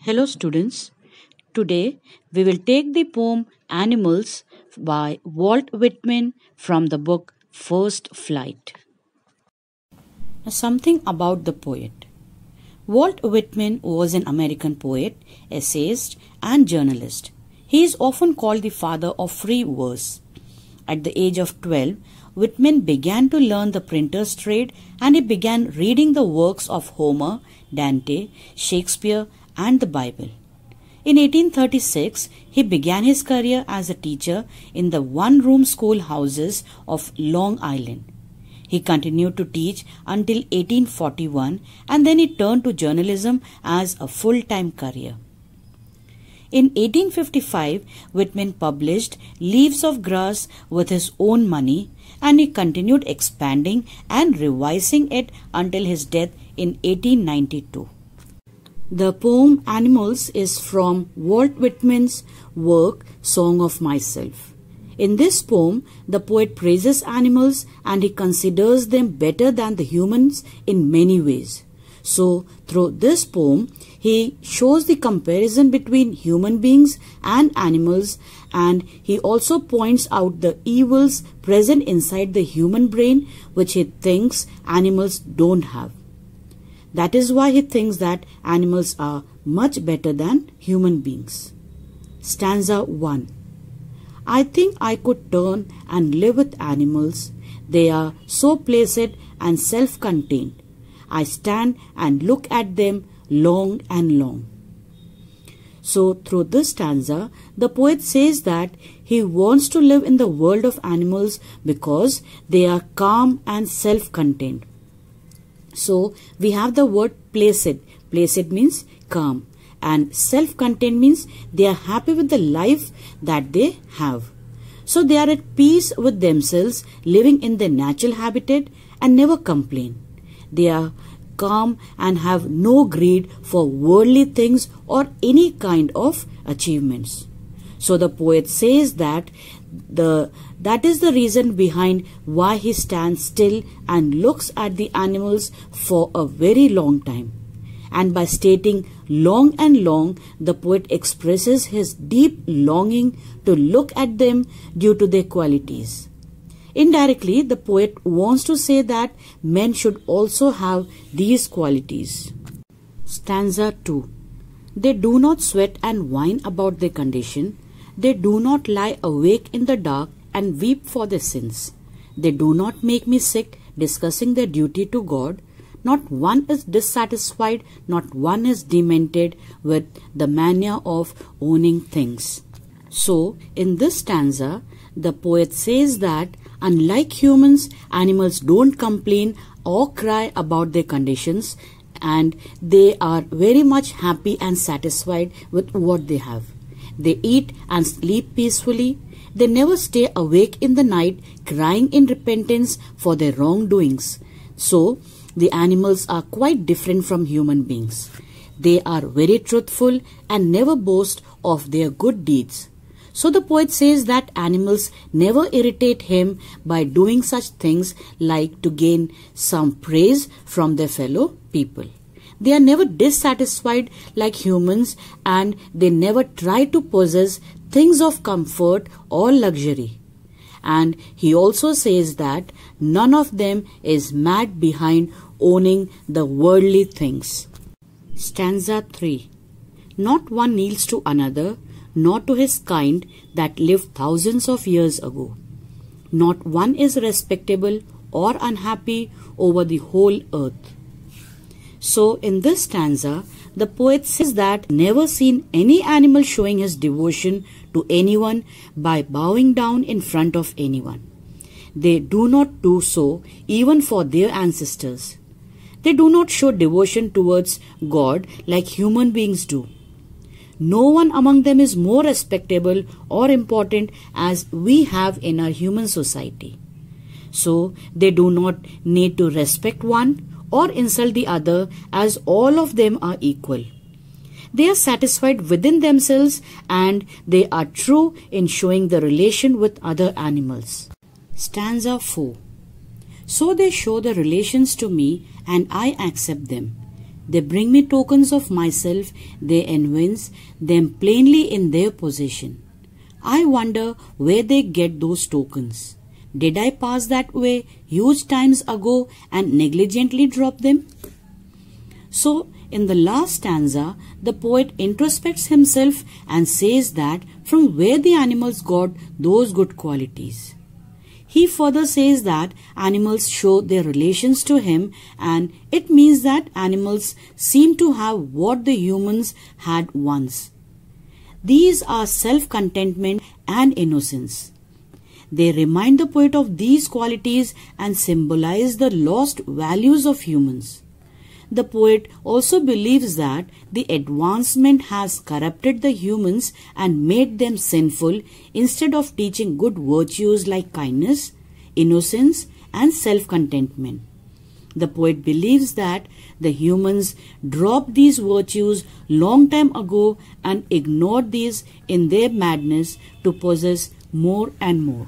Hello, students. Today we will take the poem Animals by Walt Whitman from the book First Flight. Now, something about the poet. Walt Whitman was an American poet, essayist, and journalist. He is often called the father of free verse. At the age of 12, Whitman began to learn the printer's trade and he began reading the works of Homer, Dante, Shakespeare, and the Bible. In 1836, he began his career as a teacher in the one-room schoolhouses of Long Island. He continued to teach until 1841 and then he turned to journalism as a full-time career. In 1855, Whitman published Leaves of Grass with his own money and he continued expanding and revising it until his death in 1892. The poem Animals is from Walt Whitman's work Song of Myself. In this poem, the poet praises animals and he considers them better than the humans in many ways. So, through this poem, he shows the comparison between human beings and animals, and he also points out the evils present inside the human brain which he thinks animals don't have. That is why he thinks that animals are much better than human beings. Stanza 1. I think I could turn and live with animals. They are so placid and self-contained. I stand and look at them long and long. So, through this stanza, the poet says that he wants to live in the world of animals because they are calm and self-contained. So, we have the word placid. Placid means calm. And self-contained means they are happy with the life that they have. So, they are at peace with themselves, living in their natural habitat and never complain. They are calm and have no greed for worldly things or any kind of achievements. So the poet says that that is the reason behind why he stands still and looks at the animals for a very long time. And by stating long and long, the poet expresses his deep longing to look at them due to their qualities. Indirectly, the poet wants to say that men should also have these qualities. Stanza 2. They do not sweat and whine about their condition. They do not lie awake in the dark and weep for their sins. They do not make me sick discussing their duty to God. Not one is dissatisfied, not one is demented with the mania of owning things. So, in this stanza, the poet says that unlike humans, animals don't complain or cry about their conditions and they are very much happy and satisfied with what they have. They eat and sleep peacefully. They never stay awake in the night crying in repentance for their wrongdoings. So, the animals are quite different from human beings. They are very truthful and never boast of their good deeds. So the poet says that animals never irritate him by doing such things like to gain some praise from their fellow people. They are never dissatisfied like humans and they never try to possess things of comfort or luxury. And he also says that none of them is mad behind owning the worldly things. Stanza 3. Not one kneels to another, nor to his kind that lived thousands of years ago. Not one is respectable or unhappy over the whole earth. So in this stanza, the poet says that never seen any animal showing his devotion to anyone by bowing down in front of anyone. They do not do so even for their ancestors. They do not show devotion towards God like human beings do. No one among them is more respectable or important as we have in our human society. So, they do not need to respect one or insult the other as all of them are equal. They are satisfied within themselves and they are true in showing the relation with other animals. Stanza 4. So they show the relations to me and I accept them. They bring me tokens of myself, they evince them plainly in their possession. I wonder where they get those tokens. Did I pass that way huge times ago and negligently drop them? So, in the last stanza, the poet introspects himself and says that from where the animals got those good qualities. He further says that animals show their relations to him, and it means that animals seem to have what the humans had once. These are self-contentment and innocence. They remind the poet of these qualities and symbolize the lost values of humans. The poet also believes that the advancement has corrupted the humans and made them sinful instead of teaching good virtues like kindness, innocence, and self-contentment. The poet believes that the humans dropped these virtues long time ago and ignored these in their madness to possess more and more.